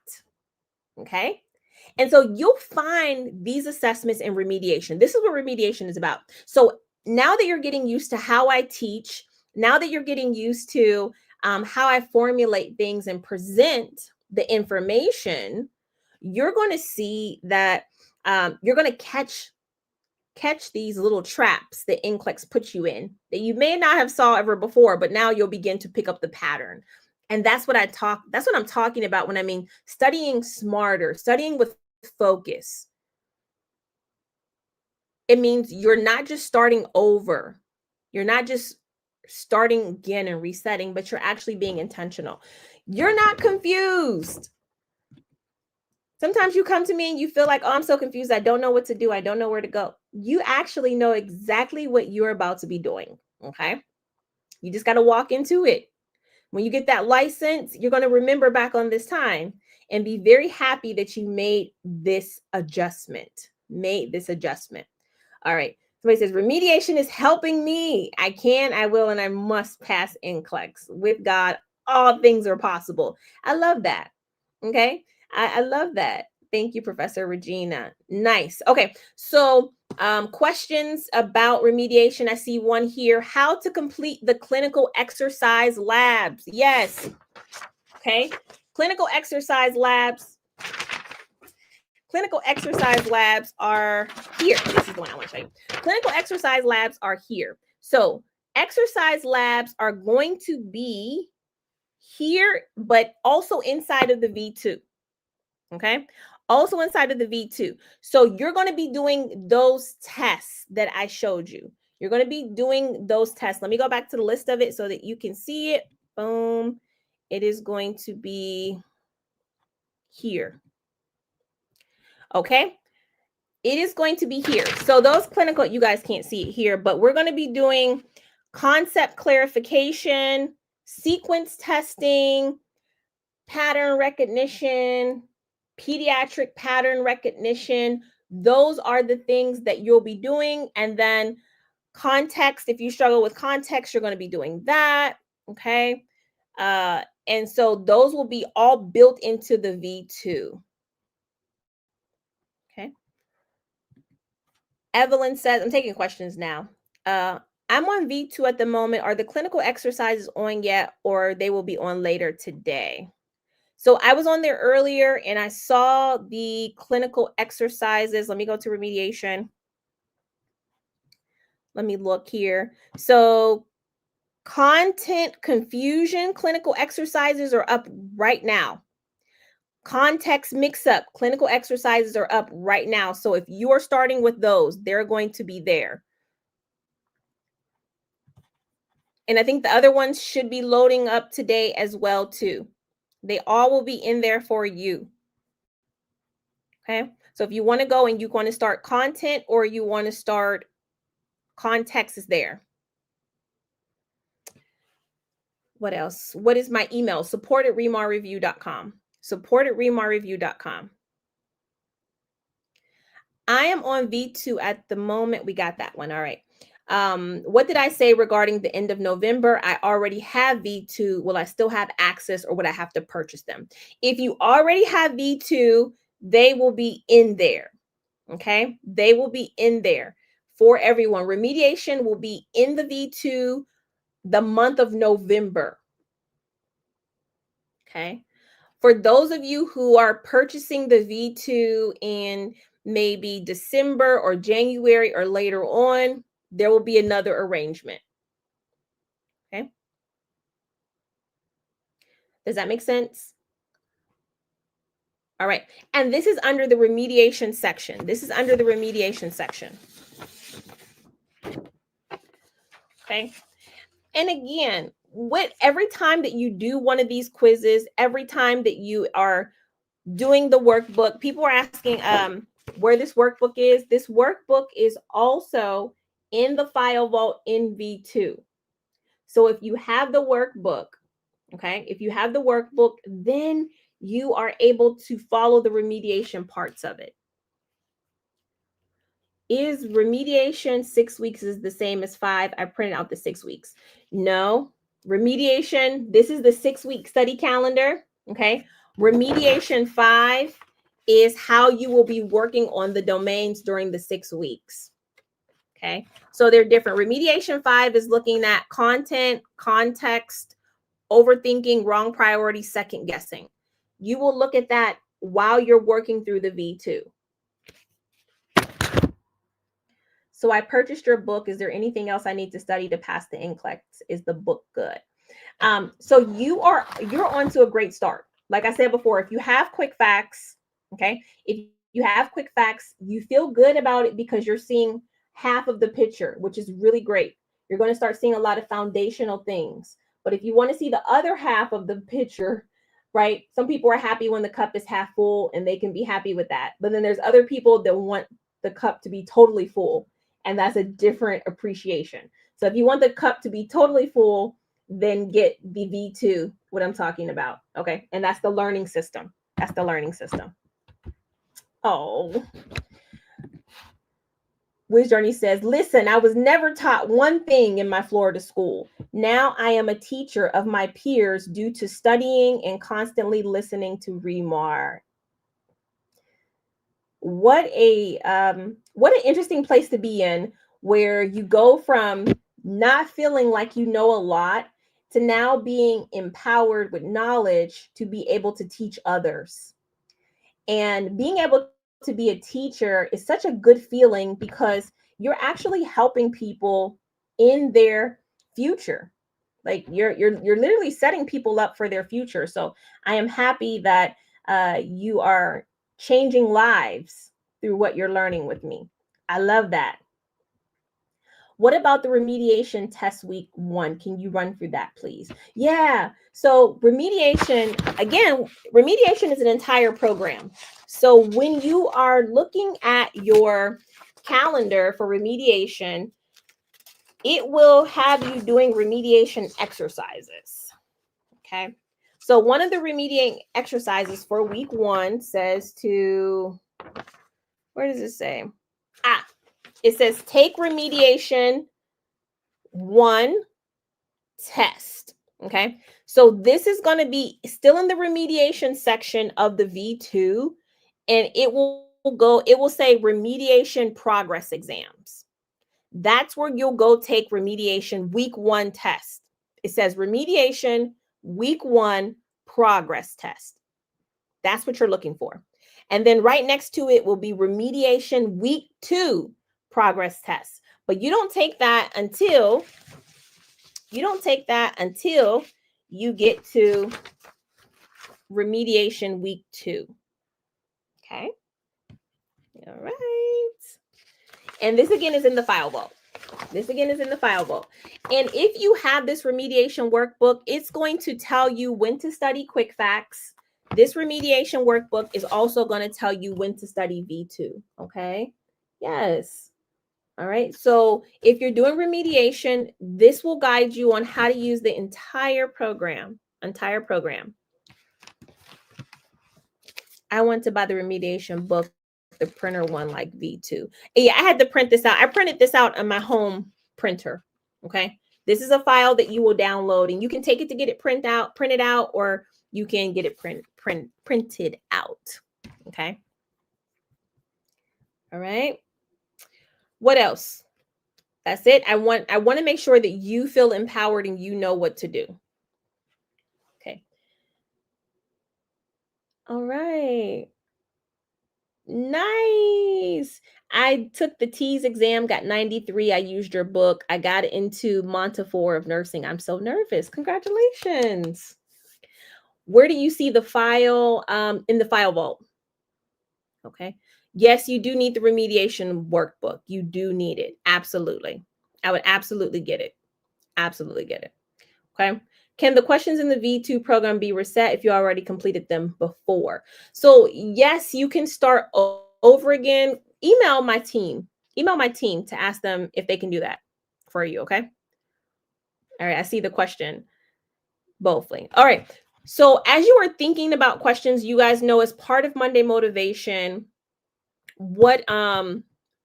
S1: Okay. And so you'll find these assessments in remediation. This is what remediation is about. So now that you're getting used to how I teach, now that you're getting used to how I formulate things and present the information, you're going to see that you're going to catch these little traps that NCLEX puts you in that you may not have saw ever before, but now you'll begin to pick up the pattern. And that's what I'm talking about when I mean studying smarter, studying with focus. It means you're not just starting over. You're not just starting again and resetting, but you're actually being intentional. You're not confused. Sometimes you come to me and you feel like, oh, I'm so confused. I don't know what to do. I don't know where to go. You actually know exactly what you're about to be doing. Okay. You just got to walk into it. When you get that license, you're going to remember back on this time and be very happy that you made this adjustment. All right. Somebody says, remediation is helping me. I can, I will, and I must pass NCLEX. With God, all things are possible. I love that. Okay. I love that. Thank you, Professor Regina. Nice. Okay. So questions about remediation. I see one here. How to complete the clinical exercise labs. Yes. Okay. Clinical exercise labs. Clinical exercise labs are here. This is the one I want to show you. Clinical exercise labs are here. So exercise labs are going to be here, but also inside of the V2. Okay. Also inside of the V2. So you're going to be doing those tests that I showed you. You're going to be doing those tests. Let me go back to the list of it so that you can see it. Boom. It is going to be here. Okay. It is going to be here. So those clinical, you guys can't see it here, but we're going to be doing concept clarification, sequence testing, pattern recognition, pediatric pattern recognition. Those are the things that you'll be doing. And then context, if you struggle with context, you're going to be doing that. Okay. And so those will be all built into the V2. Okay. Evelyn says, I'm taking questions now. I'm on V2 at the moment. Are the clinical exercises on yet, or they will be on later today? So I was on there earlier and I saw the clinical exercises. Let me go to remediation. Let me look here. So content confusion, clinical exercises are up right now. Context mix-up, clinical exercises are up right now. So if you're starting with those, they're going to be there. And I think the other ones should be loading up today as well too. They all will be in there for you. Okay. So if you want to go and you want to start content or you want to start context is there. What else? What is my email? support@remarreview.com. support@remarreview.com. I am on V2 at the moment. We got that one. All right. What did I say regarding the end of November? I already have V2. Will I still have access or would I have to purchase them? If you already have V2, they will be in there. Okay. They will be in there for everyone. Remediation will be in the V2 the month of November. Okay. For those of you who are purchasing the V2 in maybe December or January or later on, there will be another arrangement. Okay. Does that make sense? All right. And this is under the remediation section. This is under the remediation section. Okay. And again, every time that you do one of these quizzes, every time that you are doing the workbook, people are asking where this workbook is. This workbook is also in the file vault in V2. So if you have the workbook, okay, if you have the workbook, then you are able to follow the remediation parts of it. Is remediation 6 weeks is the same as 5? I printed out the 6 weeks. No, remediation, this is the 6-week study calendar, okay? Remediation 5 is how you will be working on the domains during the 6 weeks. Okay, so they're different. Remediation 5 is looking at content, context, overthinking, wrong priority, second guessing. You will look at that while you're working through the V2. So I purchased your book. Is there anything else I need to study to pass the NCLEX? Is the book good? So you're on to a great start. Like I said before, if you have quick facts, okay, if you have quick facts, you feel good about it because you're seeing half of the picture, which is really great. You're going to start seeing a lot of foundational things. But if you want to see the other half of the picture, right? Some people are happy when the cup is half full and they can be happy with that. But then there's other people that want the cup to be totally full. And that's a different appreciation. So if you want the cup to be totally full, then get the V2, what I'm talking about. Okay. And that's the learning system. That's the learning system. Oh. Wiz Journey says, listen, I was never taught one thing in my Florida school. Now I am a teacher of my peers due to studying and constantly listening to ReMar. What an interesting place to be in, where you go from not feeling like you know a lot to now being empowered with knowledge to be able to teach others. And being able to be a teacher is such a good feeling because you're actually helping people in their future. Like you're literally setting people up for their future. So I am happy that you are changing lives through what you're learning with me. I love that. What about the remediation test week 1? Can you run through that, please? Yeah. So remediation, again, remediation is an entire program. So when you are looking at your calendar for remediation, it will have you doing remediation exercises. Okay. So one of the remediating exercises for week 1 says to, where does it say? It says take remediation 1 test. Okay. So this is going to be still in the remediation section of the V2, and it will say remediation progress exams. That's where you'll go take remediation week 1 test. It says remediation week 1 progress test. That's what you're looking for. And then right next to it will be remediation week 2 progress test. But you don't take that until you get to remediation week 2. Okay. All right. And this again is in the file vault. This again is in the file vault. And if you have this remediation workbook, it's going to tell you when to study quick facts. This remediation workbook is also going to tell you when to study V2. Okay. Yes. All right. So if you're doing remediation, this will guide you on how to use the entire program. I want to buy the remediation book, the printer one, like V2. Yeah, I had to print this out. I printed this out on my home printer. Okay. This is a file that you will download, and you can take it to get it printed out, or you can get it printed out. Okay. All right. What else? That's it. I want to make sure that you feel empowered and you know what to do. Okay. All right. Nice. I took the TEAS exam, got 93. I used your book. I got into Montefiore of nursing. I'm so nervous. Congratulations. Where do you see the file? In the file vault. Okay. Yes, you do need the remediation workbook. You do need it. Absolutely. I would absolutely get it. Absolutely get it. Okay. Can the questions in the V2 program be reset if you already completed them before? So yes, you can start over again. Email my team to ask them if they can do that for you. Okay. All right. I see the question. Bothly. All right. So as you are thinking about questions, you guys know as part of Monday Motivation, what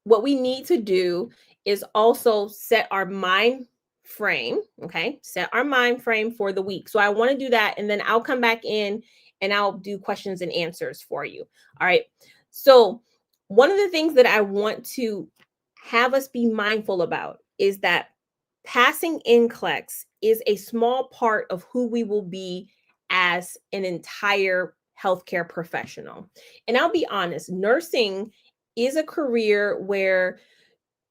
S1: we need to do is also set our mind frame. Okay, set our mind frame for the week. So I want to do that, and then I'll come back in and I'll do questions and answers for you. All right. So one of the things that I want to have us be mindful about is that passing NCLEX is a small part of who we will be as an entire healthcare professional. And I'll be honest, nursing is a career where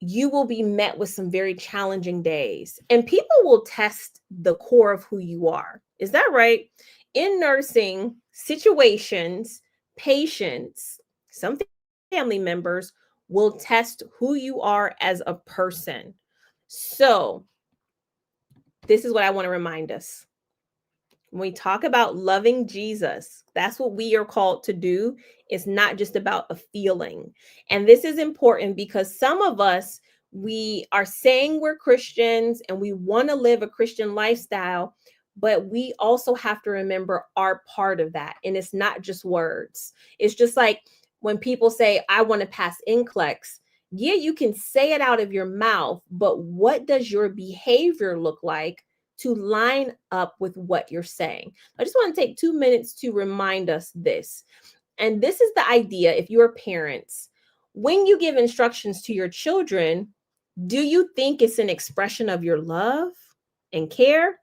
S1: you will be met with some very challenging days, and people will test the core of who you are. Is that right? In nursing situations, patients, some family members will test who you are as a person. So, this is what I want to remind us. When we talk about loving Jesus, that's what we are called to do. It's not just about a feeling. And this is important because some of us, we are saying we're Christians and we want to live a Christian lifestyle, but we also have to remember our part of that. And it's not just words. It's just like when people say, I want to pass NCLEX. Yeah, you can say it out of your mouth, but what does your behavior look like to line up with what you're saying? I just want to take 2 minutes to remind us this. And this is the idea, if you're parents, when you give instructions to your children, do you think it's an expression of your love and care?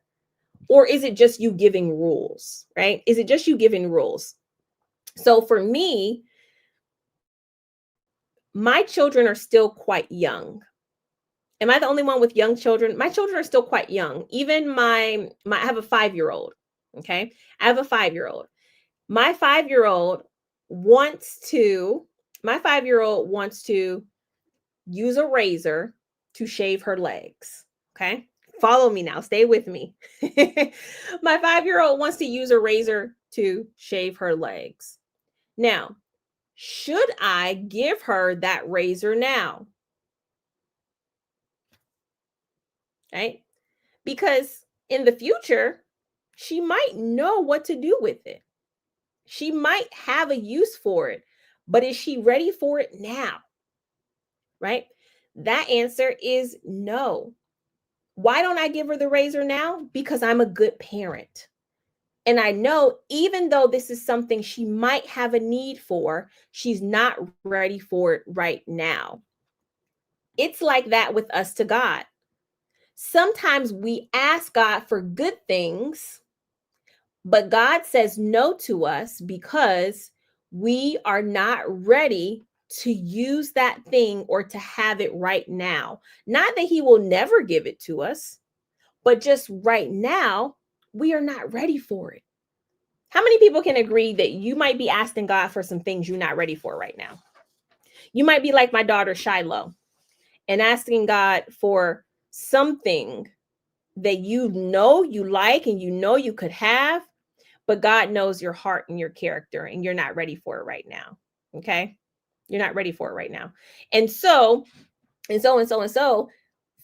S1: Or is it just you giving rules, right? Is it just you giving rules? So for me, my children are still quite young. Am I the only one with young children? My children are still quite young. Even my I have a 5-year-old. Okay. I have a 5-year-old. My 5-year-old wants to, use a razor to shave her legs. Okay. Follow me now. Stay with me. My 5-year-old wants to use a razor to shave her legs. Now, should I give her that razor now? Right? Because in the future, she might know what to do with it. She might have a use for it, but is she ready for it now? Right? That answer is no. Why don't I give her the razor now? Because I'm a good parent. And I know even though this is something she might have a need for, she's not ready for it right now. It's like that with us to God. Sometimes we ask God for good things, but God says no to us because we are not ready to use that thing or to have it right now. Not that He will never give it to us, but just right now, we are not ready for it. How many people can agree that you might be asking God for some things you're not ready for right now? You might be like my daughter, Shiloh. and asking God for something that you know you like and you know you could have, but God knows your heart and your character, and you're not ready for it right now. Okay? You're not ready for it right now. And so,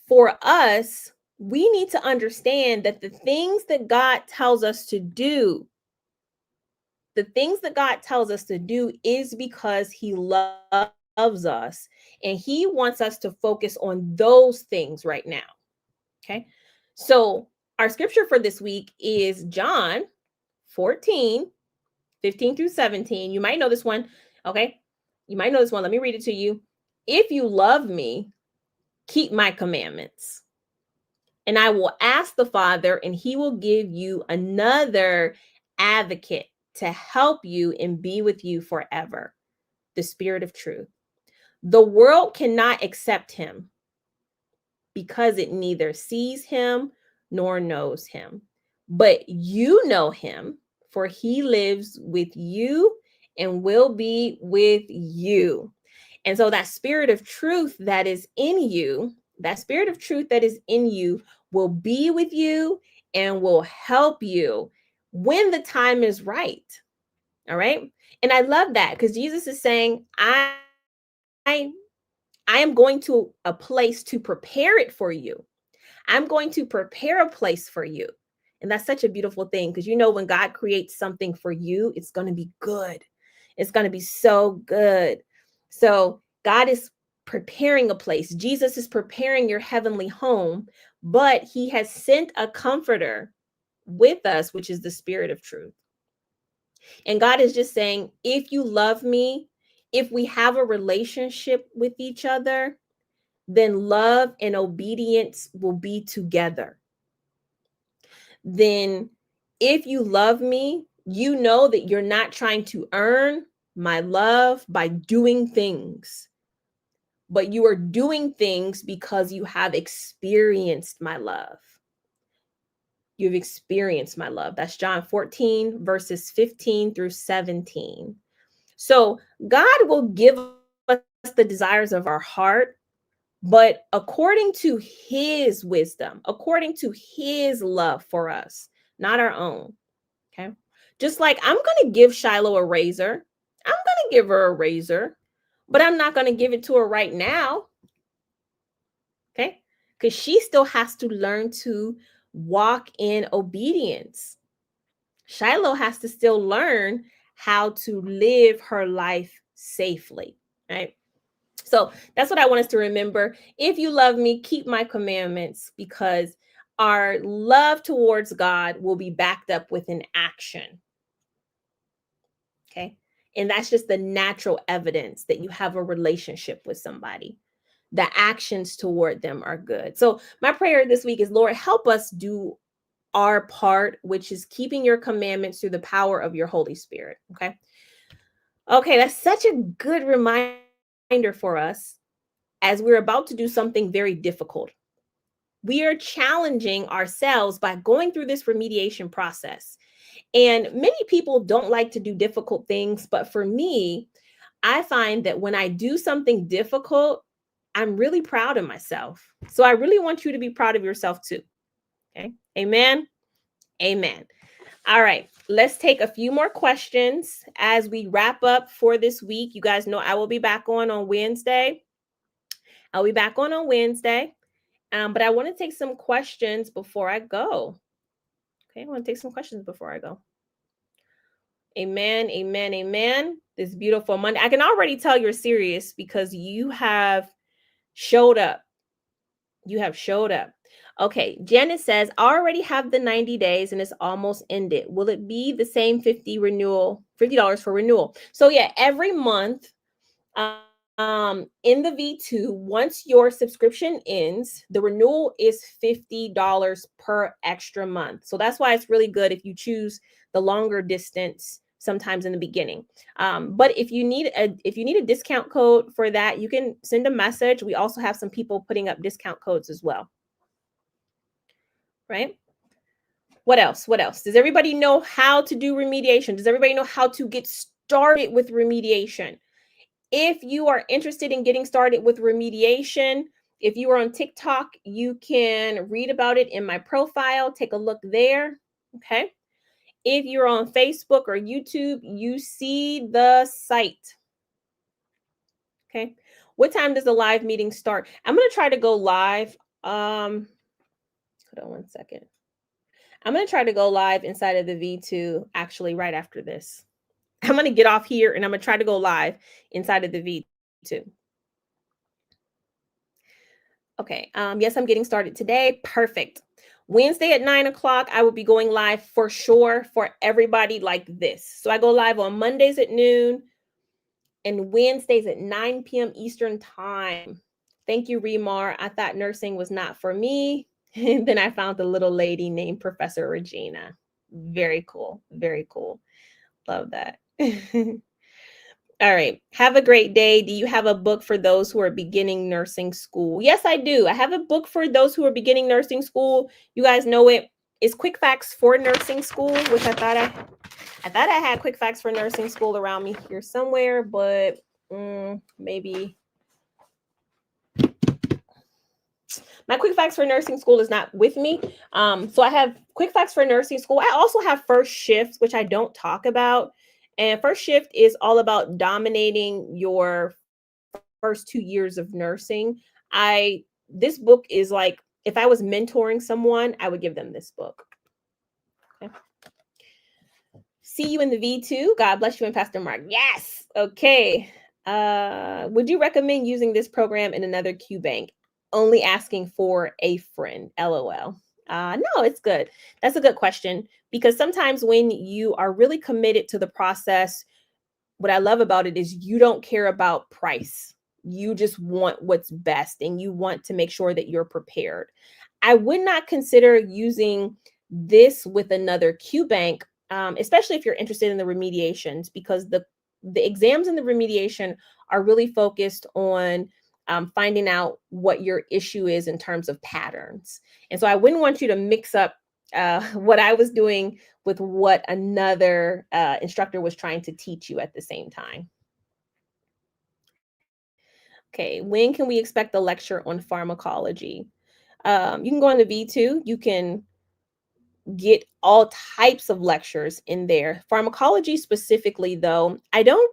S1: for us, we need to understand that the things that God tells us to do, is because he loves us and he wants us to focus on those things right now. Okay. So our scripture for this week is John 14, 15 through 17. You might know this one. Okay. You might know this one. Let me read it to you. If you love me, keep my commandments. And I will ask the Father, and he will give you another advocate to help you and be with you forever, the Spirit of truth. The world cannot accept him because it neither sees him nor knows him. But you know him, for he lives with you and will be with you. And so that spirit of truth that is in you, will be with you and will help you when the time is right. All right. And I love that because Jesus is saying, I am going to a place to prepare it for you. I'm going to prepare a place for you. And that's such a beautiful thing because when God creates something for you, it's going to be good. It's going to be so good. So God is preparing a place. Jesus is preparing your heavenly home, but he has sent a comforter with us, which is the Spirit of truth. And God is just saying, if you love me, if we have a relationship with each other, then love and obedience will be together. Then if you love me, you know that you're not trying to earn my love by doing things, but you are doing things because you have experienced my love. You've experienced my love. That's John 14, verses 15 through 17. So God will give us the desires of our heart, but according to his wisdom, according to his love for us, not our own. Okay. Just like I'm going to give Shiloh a razor, I'm going to give her a razor, but I'm not going to give it to her right now. Okay. Because she still has to learn to walk in obedience. Shiloh has to still learn how to live her life safely. Right. So that's what I want us to remember. If you love me, keep my commandments, because our love towards God will be backed up with an action. Okay. And that's just the natural evidence that you have a relationship with somebody. The actions toward them are good. So my prayer this week is, Lord, help us do our part, which is keeping your commandments through the power of your Holy Spirit. Okay. Okay. That's such a good reminder for us as we're about to do something very difficult. We are challenging ourselves by going through this remediation process. And many people don't like to do difficult things, but for me, I find that when I do something difficult, I'm really proud of myself. So I really want you to be proud of yourself too. Okay. Amen. Amen. All right. Let's take a few more questions as we wrap up for this week. You guys know I will be back on Wednesday. I'll be back on Wednesday. But I want to take some questions before I go. Okay. I want to take some questions before I go. Amen, amen, amen. This beautiful Monday. I can already tell you're serious because you have showed up. You have showed up. Okay. Janet says, I already have the 90 days and it's almost ended. Will it be the same $50 for renewal? So yeah, every month, in the V2, once your subscription ends, the renewal is $50 per extra month. So that's why it's really good if you choose the longer distance sometimes in the beginning. But if you need a discount code for that, you can send a message. We also have some people putting up discount codes as well. Right? What else? Does everybody know how to do remediation? Does everybody know how to get started with remediation? If you are interested in getting started with remediation, If you are on TikTok, you can read about it in my profile. Take a look there. Okay. If you're on Facebook or YouTube, you see the site. Okay. What time does the live meeting start? I'm going to try to go live. Hold on one second. I'm going to try to go live inside of the V2 actually right after this. I'm going to get off here and I'm going to try to go live inside of the V2. Okay. Yes, I'm getting started today. Perfect. Wednesday at 9 o'clock, I will be going live for sure for everybody like this. So I go live on Mondays at noon and Wednesdays at 9 p.m. Eastern time. Thank you, ReMar. I thought nursing was not for me. And then I found a little lady named Professor Regina. Very cool. Very cool. Love that. All right. Have a great day. Do you have a book for those who are beginning nursing school? Yes, I do. I have a book for those who are beginning nursing school. You guys know it. It's Quick Facts for Nursing School, which I thought I had Quick Facts for Nursing School around me here somewhere, but maybe my Quick Facts for Nursing School is not with me. So I have Quick Facts for Nursing School. I also have First Shift, which I don't talk about. And First Shift is all about dominating your first 2 years of nursing. This book is like, if I was mentoring someone, I would give them this book. Okay. See you in the V2. God bless you and Pastor Mark. Yes. Okay. Would you recommend using this program in another Q bank? Only asking for a friend. LOL. No, it's good. That's a good question, because sometimes when you are really committed to the process, what I love about it is you don't care about price. You just want what's best and you want to make sure that you're prepared. I would not consider using this with another Q bank, especially if you're interested in the remediations, because the exams in the remediation are really focused on finding out what your issue is in terms of patterns. And so I wouldn't want you to mix up what I was doing with what another instructor was trying to teach you at the same time. Okay, when can we expect the lecture on pharmacology? You can go on the V2. You can get all types of lectures in there. Pharmacology specifically, though, I don't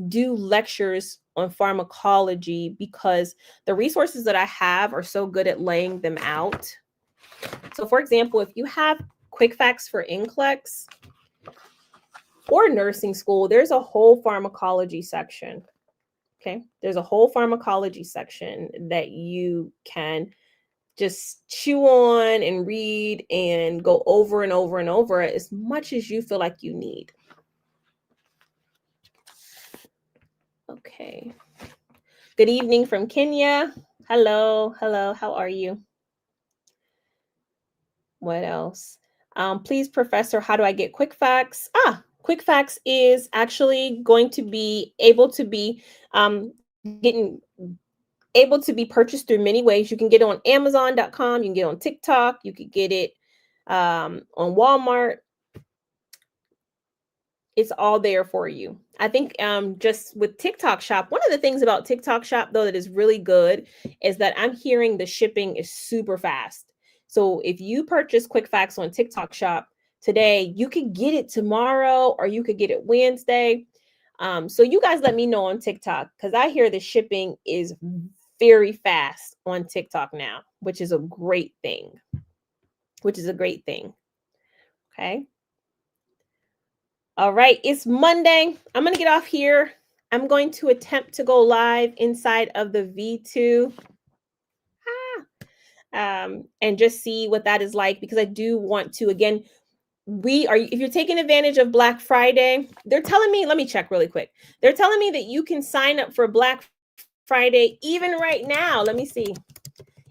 S1: do lectures on pharmacology because the resources that I have are so good at laying them out. So, for example, if you have Quick Facts for NCLEX or nursing school, there's a whole pharmacology section. Okay, there's a whole pharmacology section that you can just chew on and read and go over and over and over as much as you feel like you need. Okay. Good evening from Kenya. Hello, hello, how are you? What else? Please, Professor, how do I get Quick Facts? Quick Facts is actually going to be able to be able to be purchased through many ways. You can get it on Amazon.com. You can get it on TikTok. You could get it on Walmart. It's all there for you. I think just with TikTok Shop, one of the things about TikTok Shop, though, that is really good is that I'm hearing the shipping is super fast. So if you purchase Quick Facts on TikTok Shop today, you could get it tomorrow or you could get it Wednesday. So you guys let me know on TikTok, because I hear the shipping is very fast on TikTok now, which is a great thing. Okay. All right, it's Monday. I'm going to get off here. I'm going to attempt to go live inside of the V2 and just see what that is like, because I do want to, again, if you're taking advantage of Black Friday, they're telling me, let me check really quick. They're telling me that you can sign up for Black Friday even right now. Let me see,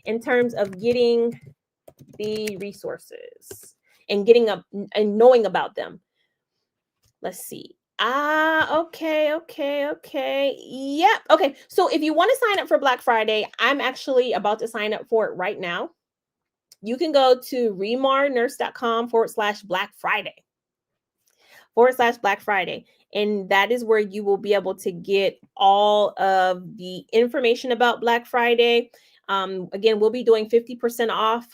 S1: in terms of getting the resources and getting up and knowing about them. Let's see. Okay. Yep. Okay. So if you want to sign up for Black Friday, I'm actually about to sign up for it right now. You can go to remarnurse.com/Black Friday. /Black Friday. And that is where you will be able to get all of the information about Black Friday. Again, we'll be doing 50% off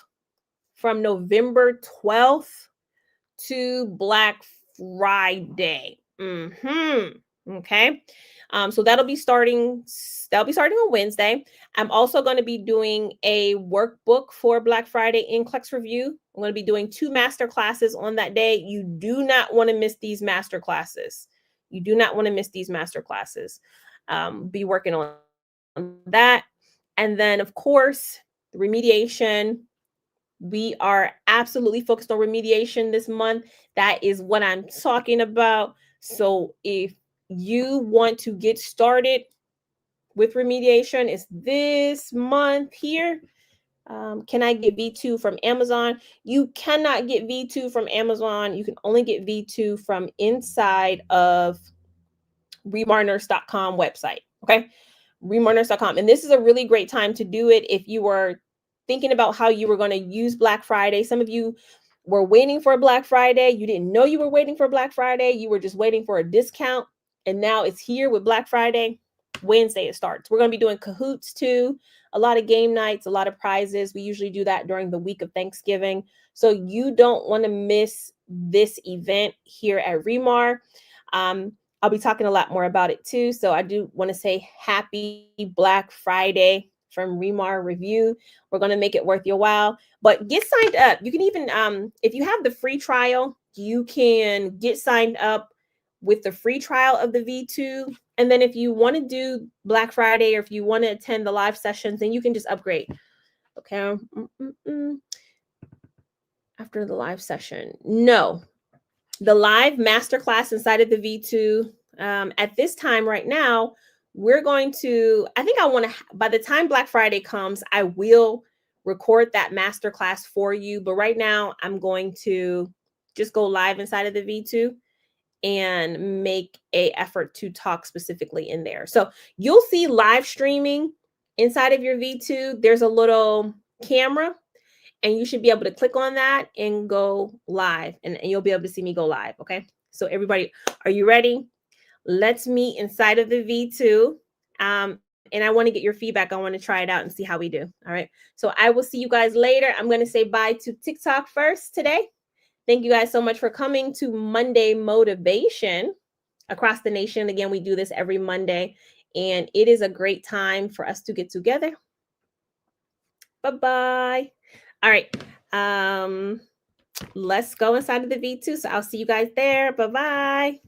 S1: from November 12th to Black Friday. Okay. So that'll be starting on Wednesday. I'm also going to be doing a workbook for Black Friday NCLEX review. I'm going to be doing 2 master classes on that day. You do not want to miss these master classes. You do not want to miss these master classes. Be working on that. And then, of course, the remediation. We are absolutely focused on remediation this month. That is what I'm talking about. So if you want to get started with remediation, it's this month here. Can I get V2 from Amazon? You cannot get V2 from Amazon. You can only get V2 from inside of ReMarNurse.com website. Okay. ReMarNurse.com. And this is a really great time to do it if you were thinking about how you were going to use Black Friday. Some of you were waiting for Black Friday. You didn't know you were waiting for Black Friday. You were just waiting for a discount. And now it's here with Black Friday. Wednesday it starts. We're going to be doing Kahoots too. A lot of game nights, a lot of prizes. We usually do that during the week of Thanksgiving. So you don't want to miss this event here at ReMar. I'll be talking a lot more about it too. So I do want to say happy Black Friday from ReMar Review. We're going to make it worth your while, but get signed up. You can even, if you have the free trial, you can get signed up with the free trial of the V2. And then if you want to do Black Friday, or if you want to attend the live sessions, then you can just upgrade. Okay. After the live session. No, the live masterclass inside of the V2. At this time right now, we're going to, I think I want to, by the time Black Friday comes, I will record that masterclass for you. But right now, I'm going to just go live inside of the V2 and make a effort to talk specifically in there. So you'll see live streaming inside of your V2. There's a little camera, and you should be able to click on that and go live, and you'll be able to see me go live. Okay. So everybody, are you ready? Let's meet inside of the V2. And I want to get your feedback. I want to try it out and see how we do. All right. So I will see you guys later. I'm going to say bye to TikTok first today. Thank you guys so much for coming to Monday Motivation across the nation. Again, we do this every Monday, and it is a great time for us to get together. Bye-bye. All right. Let's go inside of the V2. So I'll see you guys there. Bye-bye.